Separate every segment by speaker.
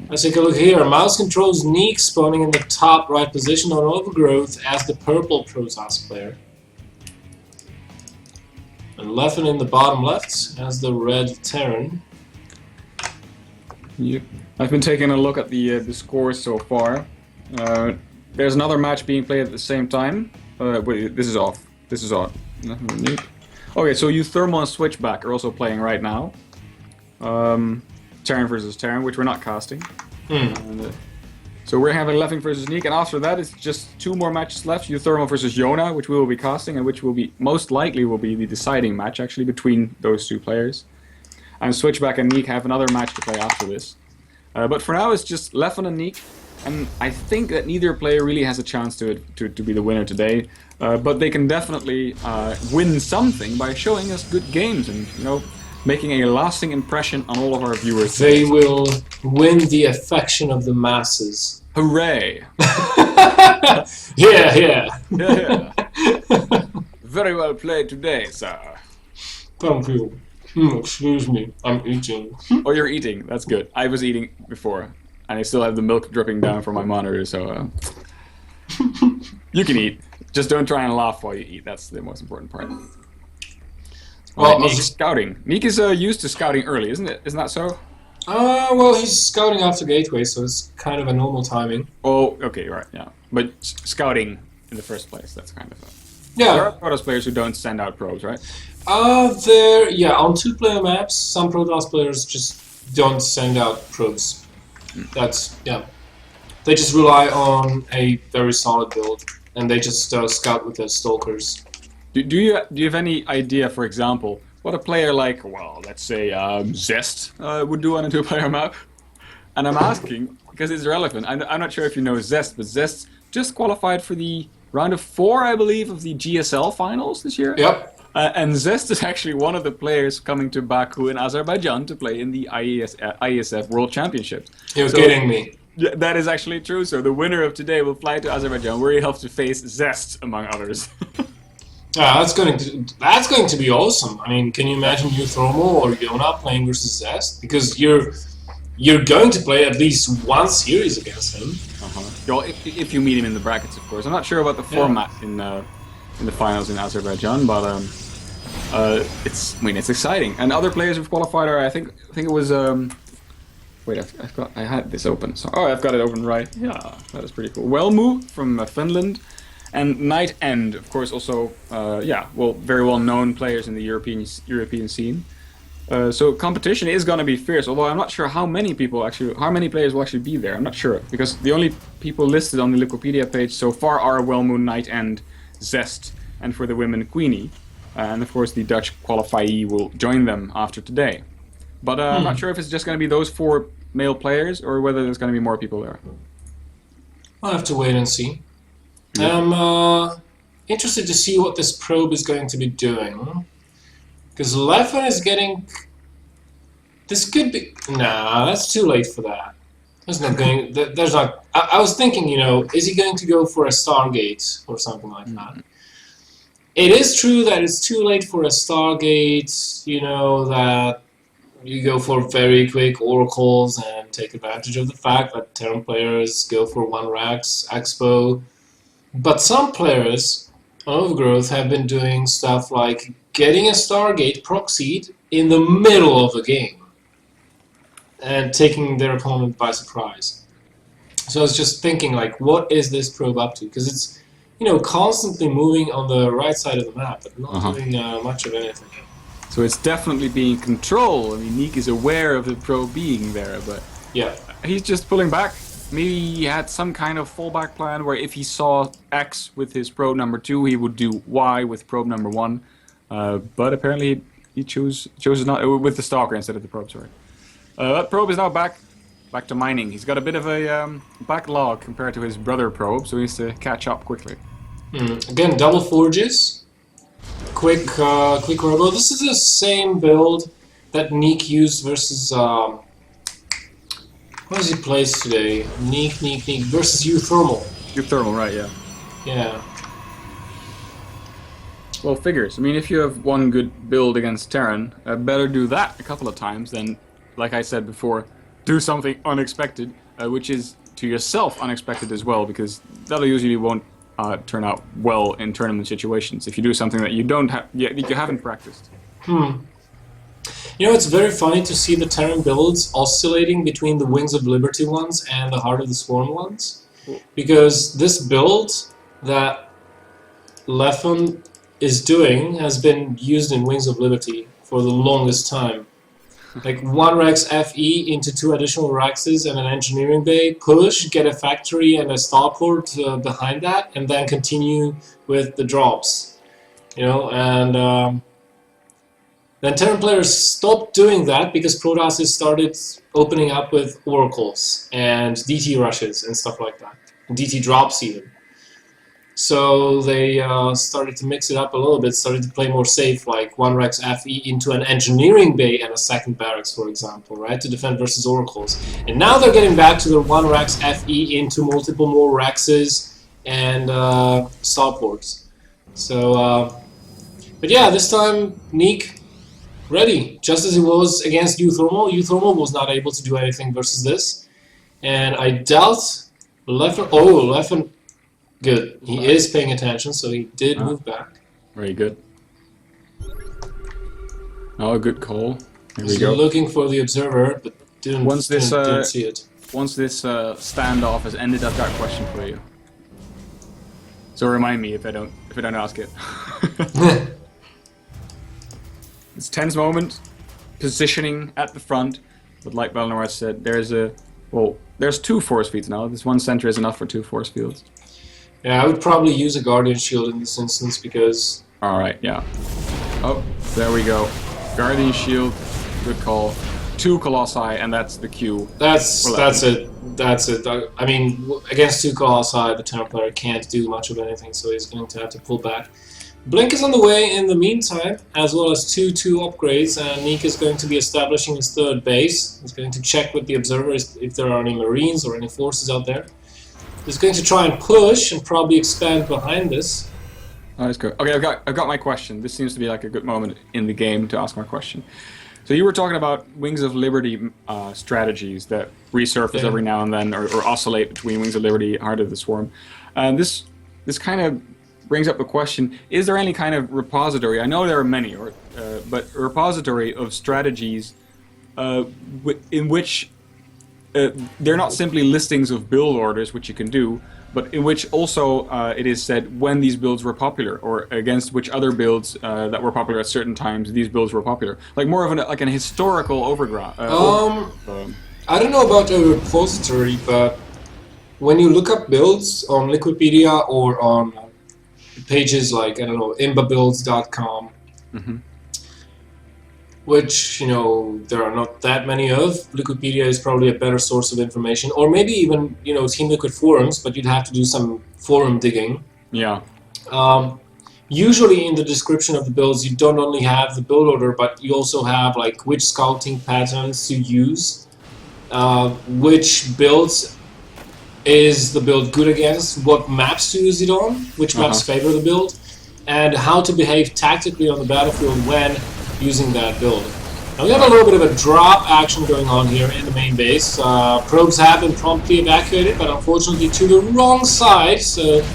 Speaker 1: Let's take a look here. Mouse controls NEEK spawning in the top right position on Overgrowth as the purple Protoss player. And Leffen in the bottom left as the red Terran.
Speaker 2: Yep. I've been taking a look at the scores so far. There's another match being played at the same time. Wait, this is off. This is on. Okay, so Euthermal and Switchback are also playing right now. Terran versus Terran, which we're not casting. And, so we're having Leffen versus NEEK, and after that it's just 2 more matches left. Euthermal versus Yona, which we will be casting, and which will be most likely will be the deciding match actually between those 2 players. And Switchback and NEEK have another match to play after this. But for now it's just Leffen and NEEK, and I think that neither player really has a chance to be the winner today. But they can definitely win something by showing us good games and, you know, making a lasting impression on all of our viewers.
Speaker 1: They will win the affection of the masses.
Speaker 2: Hooray!
Speaker 1: Yeah.
Speaker 2: Yeah. Very well played today, sir.
Speaker 1: Thank you. Excuse me, I'm eating.
Speaker 2: Oh, you're eating. That's good. I was eating before, and I still have the milk dripping down from my monitor, so you can eat. Just don't try and laugh while you eat. That's the most important part. Well, NEEK scouting. NEEK is used to scouting early, isn't it? Isn't that so?
Speaker 1: Well, he's scouting after Gateway, so it's kind of a normal timing.
Speaker 2: Oh, okay, right, yeah. But scouting in the first place, that's kind of
Speaker 1: Yeah.
Speaker 2: There are Protoss players who don't send out probes, right?
Speaker 1: On 2-player maps, some Protoss players just don't send out probes. That's, yeah. They just rely on a very solid build, and they just scout with their Stalkers.
Speaker 2: Do you have any idea, for example, what a player like, well, let's say Zest would do on a 2-player map? And I'm asking because it's relevant. I'm not sure if you know Zest, but Zest just qualified for the round of 4, I believe, of the GSL finals this year.
Speaker 1: Yep.
Speaker 2: And Zest is actually one of the players coming to Baku in Azerbaijan to play in the IESF World Championships.
Speaker 1: You're kidding me.
Speaker 2: Yeah, that is actually true. So the winner of today will fly to Azerbaijan, where he helps to face Zest, among others.
Speaker 1: That's going to be awesome. I mean, can you imagine Euthermal or Yona playing versus Zest? Because you're going to play at least one series against him.
Speaker 2: Well, if you meet him in the brackets, of course. I'm not sure about the format in the finals in Azerbaijan, but it's exciting. And other players who've qualified are, I think it was wait, I had this open. So, I've got it open right. Yeah, that is pretty cool. Wellmu from Finland. And Night End, of course, also, very well-known players in the European scene. So competition is going to be fierce, although I'm not sure how many players will actually be there. I'm not sure, because the only people listed on the Wikipedia page so far are Wellmoon, Night End, Zest, and for the women, Queenie. And of course, the Dutch qualifiee will join them after today. But I'm not sure if it's just going to be those 4 male players, or whether there's going to be more people there.
Speaker 1: I'll have to wait and see. I'm interested to see what this probe is going to be doing, because Leffen is getting. This could be. Nah, that's too late for that. There's not going. There's not. I was thinking, is he going to go for a Stargate or something like that? It is true that it's too late for a Stargate. That you go for very quick oracles and take advantage of the fact that Terran players go for 1 Rax Expo. But some players on Overgrowth have been doing stuff like getting a Stargate proxied in the middle of the game and taking their opponent by surprise. So I was just thinking, like, what is this probe up to? Because it's, constantly moving on the right side of the map, but not doing much of anything.
Speaker 2: So it's definitely being controlled. I mean, NEEK is aware of the probe being there, but
Speaker 1: yeah,
Speaker 2: he's just pulling back. Maybe he had some kind of fallback plan where if he saw X with his probe number 2, he would do Y with probe number 1. But apparently he chose not with the Stalker instead of the probe. Sorry. That probe is now back to mining. He's got a bit of a backlog compared to his brother probe, so he needs to catch up quickly.
Speaker 1: Again, double forges, quick robo. This is the same build that NEEK used versus. What does he place today? NEEK versus Euthermal.
Speaker 2: Euthermal, right, yeah.
Speaker 1: Yeah.
Speaker 2: Well, figures. I mean, if you have one good build against Terran, better do that a couple of times than, like I said before, do something unexpected, which is to yourself unexpected as well, because that usually won't turn out well in tournament situations if you do something that you don't have, you haven't practiced.
Speaker 1: You know, it's very funny to see the Terran builds oscillating between the Wings of Liberty ones and the Heart of the Swarm ones, because this build that Leffen is doing has been used in Wings of Liberty for the longest time. Like 1 Rex FE into 2 additional Rexes and an engineering bay, push, get a factory and a starport behind that, and then continue with the drops. You know, and then Terran players stopped doing that because Protoss started opening up with oracles and DT rushes and stuff like that, and DT drops even. So they started to mix it up a little bit, started to play more safe, like 1 Rex FE into an engineering bay and a second barracks, for example, right, to defend versus oracles. And now they're getting back to the 1 Rex FE into multiple more Rexes and starports. So, but yeah, this time NEEK ready, just as it was against Euthermal. Euthermal was not able to do anything versus this, and I doubt Leffen. Oh, Leffen. Good. He is paying attention, so he did move back.
Speaker 2: Very good. Oh, a good call. Here we
Speaker 1: He's
Speaker 2: go.
Speaker 1: looking for the observer, but didn't see it.
Speaker 2: Once this standoff has ended, I've got a question for you. So remind me if I don't ask it. It's tense moment, positioning at the front, but like Belnoir said, there's 2 force fields now. This one center is enough for 2 force fields.
Speaker 1: Yeah, I would probably use a Guardian Shield in this instance because...
Speaker 2: Alright, yeah. Oh, there we go. Guardian Shield, good call. 2 Colossi, and that's the Q.
Speaker 1: That's it. I mean, against 2 Colossi, the Terran player can't do much of anything, so he's going to have to pull back. Blink is on the way in the meantime, as well as 2 upgrades, and NEEK is going to be establishing his 3rd base. He's going to check with the observers if there are any Marines or any forces out there. He's going to try and push and probably expand behind this.
Speaker 2: Oh, that's good. Okay, I've got my question. This seems to be like a good moment in the game to ask my question. So you were talking about Wings of Liberty strategies that resurface every now and then, or oscillate between Wings of Liberty, Heart of the Swarm. This kind of brings up the question: is there any kind of repository? I know there are many, but a repository of strategies in which they're not simply listings of build orders, which you can do, but in which also it is said when these builds were popular, or against which other builds that were popular at certain times these builds were popular. Like more of an historical overground.
Speaker 1: I don't know about a repository, but when you look up builds on Liquipedia or on pages like, I don't know, imbabuilds.com, which, you know, there are not that many of. Liquipedia is probably a better source of information, or maybe even, you know, Team Liquid forums, but you'd have to do some forum digging.
Speaker 2: Yeah.
Speaker 1: Usually in the description of the builds, you don't only have the build order, but you also have like which scouting patterns to use, which builds is the build good against, what maps to use it on, which maps favor the build, and how to behave tactically on the battlefield when using that build. Now we have a little bit of a drop action going on here in the main base. Probes have been promptly evacuated, but unfortunately to the wrong side, so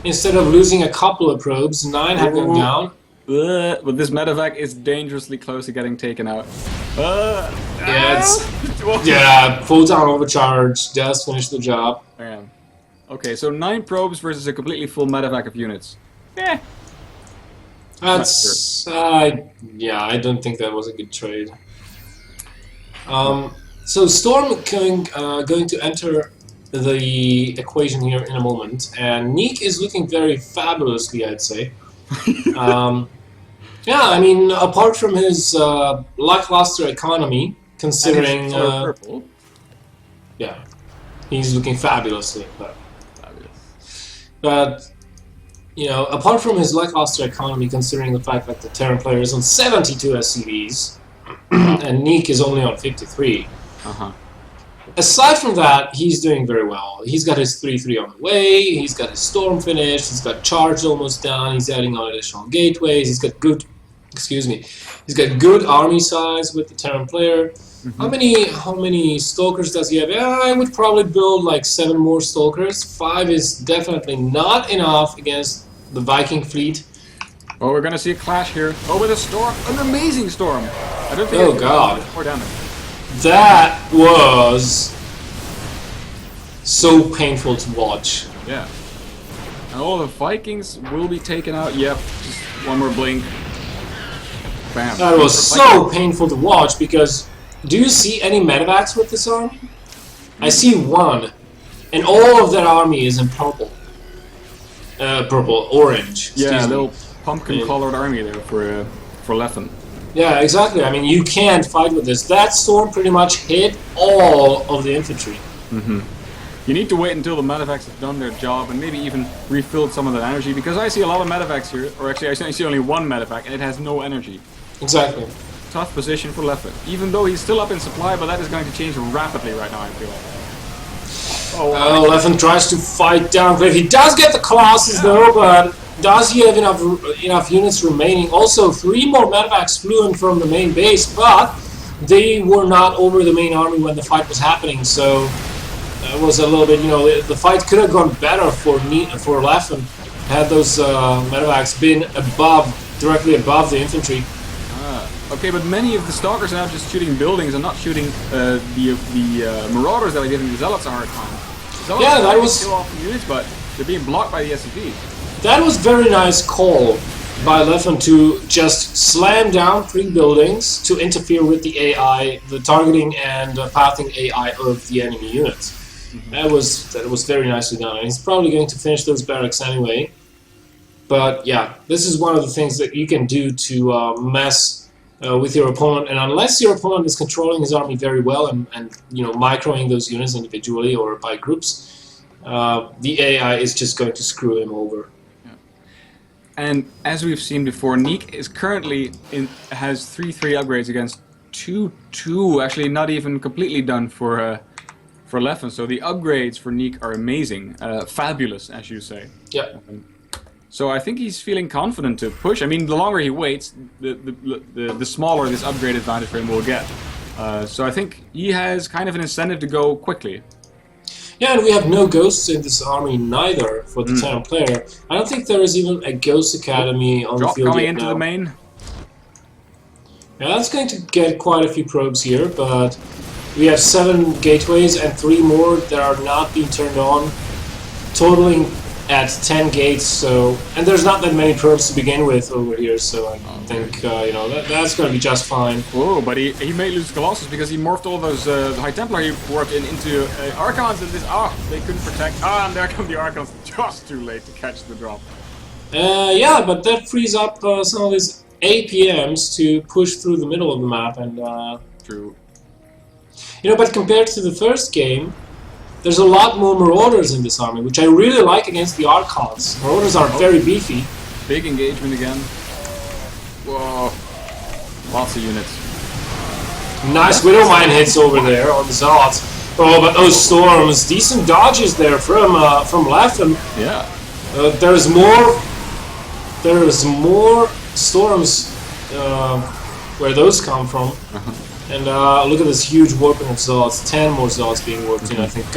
Speaker 1: instead of losing a couple of probes, 9 have gone down.
Speaker 2: But this medevac is dangerously close to getting taken out.
Speaker 1: Yeah, full down overcharge, does finish the job.
Speaker 2: Man. Okay, so 9 probes versus a completely full medevac of units. Eh.
Speaker 1: That's, yeah, I don't think that was a good trade. So Storm going to enter the equation here in a moment, and NEEK is looking very fabulously, I'd say. Yeah, I mean, apart from his lackluster economy, considering...
Speaker 2: purple.
Speaker 1: Yeah, he's looking fabulously. But you know, apart from his lackluster economy, considering the fact that the Terran player is on 72 SCVs, and NEEK is only on 53, aside from that, he's doing very well. He's got his 3-3 on the way, he's got his Storm finished, he's got Charge almost done, he's adding on additional gateways, he's got good, he's got good army size with the Terran player. How many stalkers does he have? I would probably build like 7 more stalkers. 5 is definitely not enough against the Viking fleet.
Speaker 2: Oh, we're gonna see a clash here. Oh, with a storm, an amazing storm. I don't think.
Speaker 1: Oh god,
Speaker 2: more damage.
Speaker 1: that was so painful to watch.
Speaker 2: Yeah. And all the Vikings will be taken out. Yep. Just one more blink. Bam.
Speaker 1: That was so painful to watch because do you see any medevacs with this army? I see one, and all of that army is in purple. Orange.
Speaker 2: Yeah, a little pumpkin-colored army there for Leffen.
Speaker 1: Yeah, exactly. I mean, you can't fight with this. That storm pretty much hit all of the infantry.
Speaker 2: You need to wait until the medevacs have done their job and maybe even refilled some of that energy, because I see a lot of medevacs here, or actually I see only one medevac and it has no energy.
Speaker 1: Exactly.
Speaker 2: Tough position for Leffen. Even though he's still up in supply, but that is going to change rapidly right now, I feel like.
Speaker 1: Oh, Leffen tries to fight down Cliff. He does get the Colossus though, but does he have enough units remaining? Also, 3 more medevacs flew in from the main base, but they were not over the main army when the fight was happening, so it was a little bit, the fight could have gone better for Leffen had those medevacs been directly above the infantry.
Speaker 2: Okay, but many of the stalkers are now just shooting buildings and not shooting the marauders that are giving the zealots a hard time. Zealots
Speaker 1: Yeah, that was
Speaker 2: kill off the units, but they're being blocked by the SCV.
Speaker 1: That was very nice call by Leffen to just slam down 3 buildings to interfere with the AI, the targeting and pathing AI of the enemy units. That was very nicely done. And he's probably going to finish those barracks anyway. But yeah, this is one of the things that you can do to mess with your opponent. And unless your opponent is controlling his army very well and microing those units individually or by groups, the AI is just going to screw him over.
Speaker 2: And as we've seen before, NEEK is currently has 3/3 upgrades against 2/2, actually not even completely done for Leffen. So the upgrades for NEEK are amazing, fabulous, as you say.
Speaker 1: Yeah.
Speaker 2: So I think he's feeling confident to push. I mean, the longer he waits, the smaller this upgrade advantage for him will get. So I think he has kind of an incentive to go quickly.
Speaker 1: Yeah, and we have no ghosts in this army neither for the Terran player. I don't think there is even a ghost academy on the field
Speaker 2: coming
Speaker 1: yet
Speaker 2: into
Speaker 1: now.
Speaker 2: the main.
Speaker 1: Yeah, that's going to get quite a few probes here, but we have 7 gateways and 3 more that are not being turned on, totaling at 10 gates. So, and there's not that many probes to begin with over here, so I think that's going to be just fine.
Speaker 2: Whoa, but he may lose Colossus because he morphed all those High Templar he worked into Archons, and they couldn't protect. And there come the Archons just too late to catch the drop.
Speaker 1: Yeah, but that frees up some of his APMs to push through the middle of the map, and
Speaker 2: True.
Speaker 1: but compared to the first game, there's a lot more Marauders in this army, which I really like against the Archons. Marauders are very beefy.
Speaker 2: Big engagement again. Whoa. Lots of units.
Speaker 1: Nice Widow Mine hits over there on the Zealots. Oh, but those storms, decent dodges there from Leffen.
Speaker 2: Yeah.
Speaker 1: There's more storms where those come from. And look at this huge warping of Zealots. 10 more Zealots being warped in. I think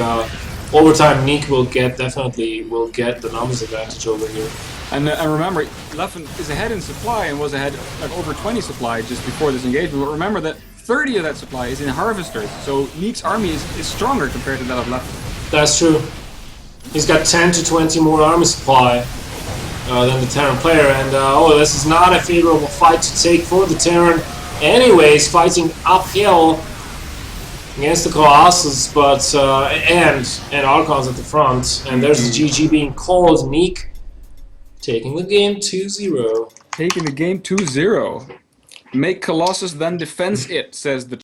Speaker 1: over time NEEK definitely will get the numbers advantage over here.
Speaker 2: And remember, Leffen is ahead in supply and was ahead like over 20 supply just before this engagement. But remember that 30 of that supply is in Harvesters, so NEEK's army is stronger compared to that of Leffen.
Speaker 1: That's true. He's got 10 to 20 more army supply than the Terran player, and this is not a favorable fight to take for the Terran. Anyways, fighting uphill against the Colossus, but and Archons at the front, and there's the GG being called. NEEK taking the game 2-0.
Speaker 2: Taking the game 2-0. Make Colossus, then defense it, says the